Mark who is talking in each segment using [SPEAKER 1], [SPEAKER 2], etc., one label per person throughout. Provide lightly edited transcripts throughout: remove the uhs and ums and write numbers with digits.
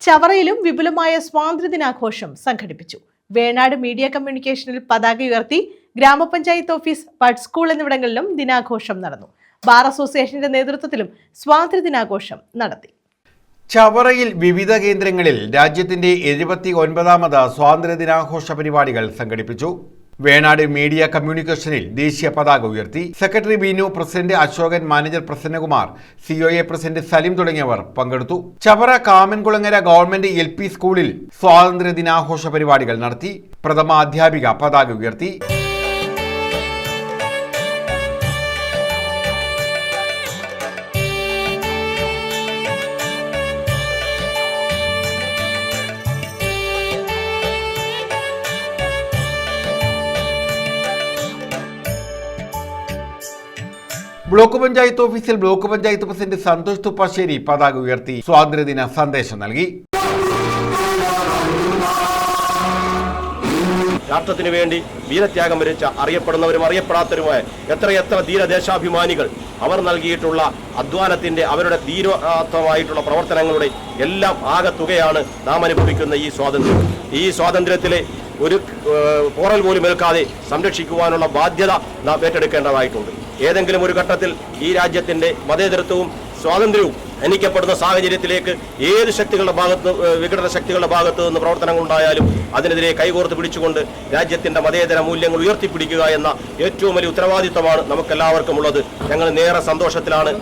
[SPEAKER 1] ചവറയിലും വിപുലമായ സ്വാതന്ത്ര്യദിനാഘോഷം സംഘടിപ്പിച്ചു. വേണാട് മീഡിയ കമ്മ്യൂണിക്കേഷനിൽ പതാക ഉയർത്തി ഗ്രാമപഞ്ചായത്ത് ഓഫീസ്, ബഡ് സ്കൂൾ എന്നിവിടങ്ങളിലും ദിനാഘോഷം നടന്നു. ബാർ അസോസിയേഷന്റെ നേതൃത്വത്തിലും സ്വാതന്ത്ര്യദിനാഘോഷം നടത്തി.
[SPEAKER 2] ചവറയിൽ വിവിധ കേന്ദ്രങ്ങളിൽ രാജ്യത്തിന്റെ 79ാമത് സ്വാതന്ത്ര്യദിനാഘോഷ പരിപാടികൾ സംഘടിപ്പിച്ചു. വേണാട് മീഡിയ കമ്മ്യൂണിക്കേഷനിൽ ദേശീയ പതാക ഉയർത്തി. Secretary Binu, president Ashokan, manager Prasannakumar, COA president Salim തുടങ്ങിയവർ പങ്കെടുത്തു. ചവറ കാമൻകുളങ്ങര ഗവൺമെന്റ് LP സ്കൂളിൽ സ്വാതന്ത്ര്യദിനാഘോഷ പരിപാടികൾ നടത്തി. പ്രഥമ അധ്യാപിക പതാക ഉയർത്തി. ബ്ലോക്ക് പഞ്ചായത്ത് ഓഫീസിൽ ബ്ലോക്ക് പഞ്ചായത്ത് പ്രസിഡന്റ് സന്തോഷ് തുപ്പാശ്ശേരി പതാക ഉയർത്തി സ്വാതന്ത്ര്യദിന സന്ദേശം നൽകി.
[SPEAKER 3] രാഷ്ട്രത്തിനു വേണ്ടി വീരത്യാഗം വരിച്ച അറിയപ്പെടുന്നവരും അറിയപ്പെടാത്തവരുമായ എത്രയെത്ര ധീരദേശാഭിമാനികൾ അവർ നൽകിയിട്ടുള്ള അധ്വാനത്തിന്റെ, അവരുടെ ധീരമായിട്ടുള്ള പ്രവർത്തനങ്ങളുടെ എല്ലാം ആകത്തുകയാണ് നാം അനുഭവിക്കുന്ന ഈ സ്വാതന്ത്ര്യം. ഈ സ്വാതന്ത്ര്യത്തിലെ ഒരു പോറൽ പോലും ഏൽക്കാതെ സംരക്ഷിക്കുവാനുള്ള ബാധ്യത നാം ഏറ്റെടുക്കേണ്ടതായിട്ടുണ്ട്. ഏതെങ്കിലും ഒരു ഘട്ടത്തിൽ ഈ രാജ്യത്തിന്റെ മതേതരത്വവും സ്വാതന്ത്ര്യവും ഹനിക്കപ്പെടുന്ന സാഹചര്യത്തിലേക്ക് ഏത് ശക്തികളുടെ ഭാഗത്ത്, വിഘടന ശക്തികളുടെ ഭാഗത്തു നിന്ന് പ്രവർത്തനങ്ങൾ ഉണ്ടായാലും അതിനെതിരെ കൈകോർത്ത് പിടിച്ചുകൊണ്ട് രാജ്യത്തിന്റെ മതേതര മൂല്യങ്ങൾ ഉയർത്തിപ്പിടിക്കുക എന്ന ഏറ്റവും വലിയ ഉത്തരവാദിത്വമാണ് നമുക്കെല്ലാവർക്കും ഉള്ളത്. ഞങ്ങൾ നേരെ സന്തോഷത്തിലാണ്.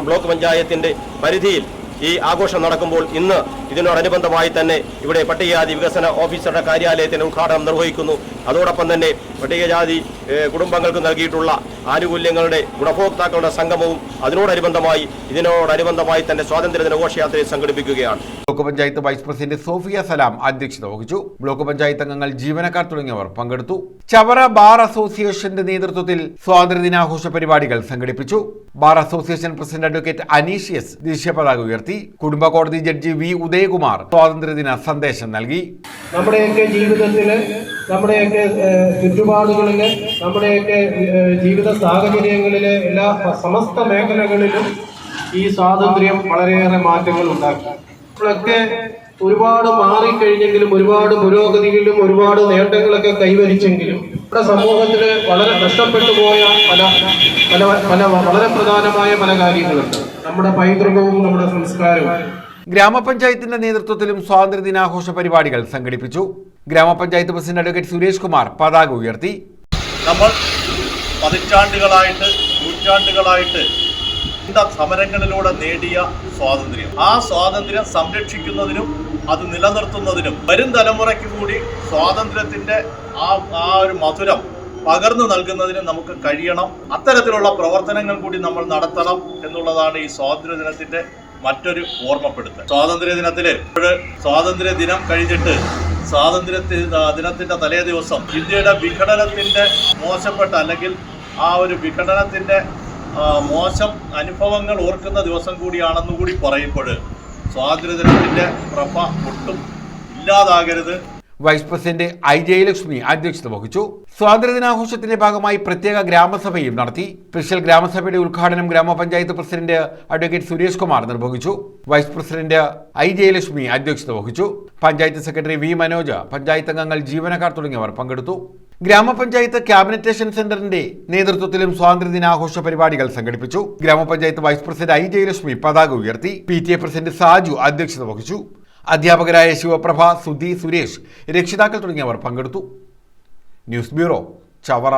[SPEAKER 3] ബ്ലോക്ക് പഞ്ചായത്തിന്റെ പരിധിയിൽ ഈ ആഘോഷം നടക്കുമ്പോൾ ഇന്ന് ഇതിനോടനുബന്ധമായി തന്നെ ഇവിടെ പട്ടികജാതി വികസന ഓഫീസറുടെ കാര്യാലയത്തിന്റെ ഉദ്ഘാടനം നിർവഹിക്കുന്നു. അതോടൊപ്പം തന്നെ പട്ടികജാതി കുടുംബങ്ങൾക്ക് നൽകിയിട്ടുള്ള ആനുകൂല്യങ്ങളുടെ ഗുണഭോക്താക്കളുടെ സംഗമവും ഇതിനോടനുബന്ധമായി തന്നെ സ്വാതന്ത്ര്യദിന ഘോഷയാത്രയെ സംഘടിപ്പിക്കുകയാണ്.
[SPEAKER 2] Block panchayat vice president Sofia Salam അധ്യക്ഷത വഹിച്ചു. ബ്ലോക്ക് പഞ്ചായത്ത് അംഗങ്ങൾ, ജീവനക്കാർ തുടങ്ങിയവർ പങ്കെടുത്തു. ചവറ ബാർ അസോസിയേഷന്റെ നേതൃത്വത്തിൽ സ്വാതന്ത്ര്യദിനാഘോഷ പരിപാടികൾ സംഘടിപ്പിച്ചു. Bar association president advocate Aneesh S ദേശീയ പതാക ഉയർത്തി. കുടുംബ കോടതി ജഡ്ജി വി ഉദയകുമാർ സ്വാതന്ത്ര്യദിന സന്ദേശം നൽകി.
[SPEAKER 4] നമ്മുടെയൊക്കെ ജീവിതത്തില്, നമ്മുടെയൊക്കെ ചുറ്റുപാടുകളില്, നമ്മുടെയൊക്കെ ജീവിത സാഹചര്യങ്ങളിലെ എല്ലാ സമസ്ത മേഖലകളിലും ഈ സ്വാതന്ത്ര്യം വളരെയേറെ മാറ്റങ്ങൾ ഉണ്ടാക്കി. നമ്മളൊക്കെ ഒരുപാട് മാറിക്കഴിഞ്ഞെങ്കിലും, ഒരുപാട് പുരോഗതിയിലും ഒരുപാട് നേട്ടങ്ങളൊക്കെ കൈവരിച്ചെങ്കിലും നമ്മുടെ സമൂഹത്തില് വളരെ നഷ്ടപ്പെട്ടു പോയ വളരെ പ്രധാനമായ പല കാര്യങ്ങളുണ്ട്. നമ്മുടെ പൈതൃകവും നമ്മുടെ സംസ്കാരവും.
[SPEAKER 2] ഗ്രാമപഞ്ചായത്തിന്റെ നേതൃത്വത്തിലും സ്വാതന്ത്ര്യദിനാഘോഷ പരിപാടികൾ സംഘടിപ്പിച്ചു. ഗ്രാമപഞ്ചായത്ത് പ്രസിഡന്റ് അഡ്വക്കേറ്റ് സുരേഷ് കുമാർ പതാക ഉയർത്തി.
[SPEAKER 5] നമ്മൾ പതിറ്റാണ്ടുകളായിട്ട്, നൂറ്റാണ്ടുകളായിട്ട് സമരങ്ങളിലൂടെ നേടിയ സ്വാതന്ത്ര്യം, ആ സ്വാതന്ത്ര്യം സംരക്ഷിക്കുന്നതിനും അത് നിലനിർത്തുന്നതിനും വരും തലമുറയ്ക്ക് കൂടി സ്വാതന്ത്ര്യത്തിന്റെ ആ ഒരു മധുരം പകർന്നു നൽകുന്നതിന് നമുക്ക് കഴിയണം. അത്തരത്തിലുള്ള പ്രവർത്തനങ്ങൾ കൂടി നമ്മൾ നടത്തണം എന്നുള്ളതാണ് ഈ സ്വാതന്ത്ര്യ ദിനത്തിന്റെ മറ്റൊരു ഓർമ്മപ്പെടുത്തൽ. സ്വാതന്ത്ര്യ ദിനത്തില് സ്വാതന്ത്ര്യ ദിനം കഴിഞ്ഞിട്ട് സ്വാതന്ത്ര്യ ദിനത്തിന്റെ തലേ ദിവസം ഇന്ത്യയുടെ വിഘടനത്തിന്റെ മോശപ്പെട്ട, അല്ലെങ്കിൽ ആ ഒരു വിഘടനത്തിന്റെ മോശം അനുഭവങ്ങൾ ഓർക്കുന്ന ദിവസം കൂടിയാണെന്നുകൂടി പറയുമ്പോൾ സ്വാതന്ത്ര്യ ദിനത്തിന്റെ പ്രഭ ഒട്ടും ഇല്ലാതാകരുത്.
[SPEAKER 2] വൈസ് പ്രസിഡന്റ് I ജയലക്ഷ്മി അധ്യക്ഷത വഹിച്ചു. സ്വാതന്ത്ര്യദിനാഘോഷത്തിന്റെ ഭാഗമായി പ്രത്യേക ഗ്രാമസഭയും നടത്തി. സ്പെഷ്യൽ ഗ്രാമസഭയുടെ ഉദ്ഘാടനം ഗ്രാമപഞ്ചായത്ത് പ്രസിഡന്റ് അഡ്വക്കേറ്റ് സുരേഷ് കുമാർ നിർവഹിച്ചു. വൈസ് പ്രസിഡന്റ് I ജയലക്ഷ്മി അധ്യക്ഷത വഹിച്ചു. പഞ്ചായത്ത് സെക്രട്ടറി വി മനോജ്, പഞ്ചായത്ത് അംഗങ്ങൾ, ജീവനക്കാർ തുടങ്ങിയവർ പങ്കെടുത്തു. ഗ്രാമപഞ്ചായത്ത് ക്യാബിനറ്റേഷൻ സെന്ററിന്റെ നേതൃത്വത്തിലും സ്വാതന്ത്ര്യദിനാഘോഷ പരിപാടികൾ സംഘടിപ്പിച്ചു. ഗ്രാമപഞ്ചായത്ത് വൈസ് പ്രസിഡന്റ് I ജയലക്ഷ്മി പതാക ഉയർത്തി. PTA പ്രസിഡന്റ് സാജു അധ്യക്ഷത വഹിച്ചു. അധ്യാപകരായ ശിവപ്രഭ, സുധി, സുരേഷ്, രക്ഷിതാക്കൾ തുടങ്ങിയവർ പങ്കെടുത്തു. News bureau, Chavara.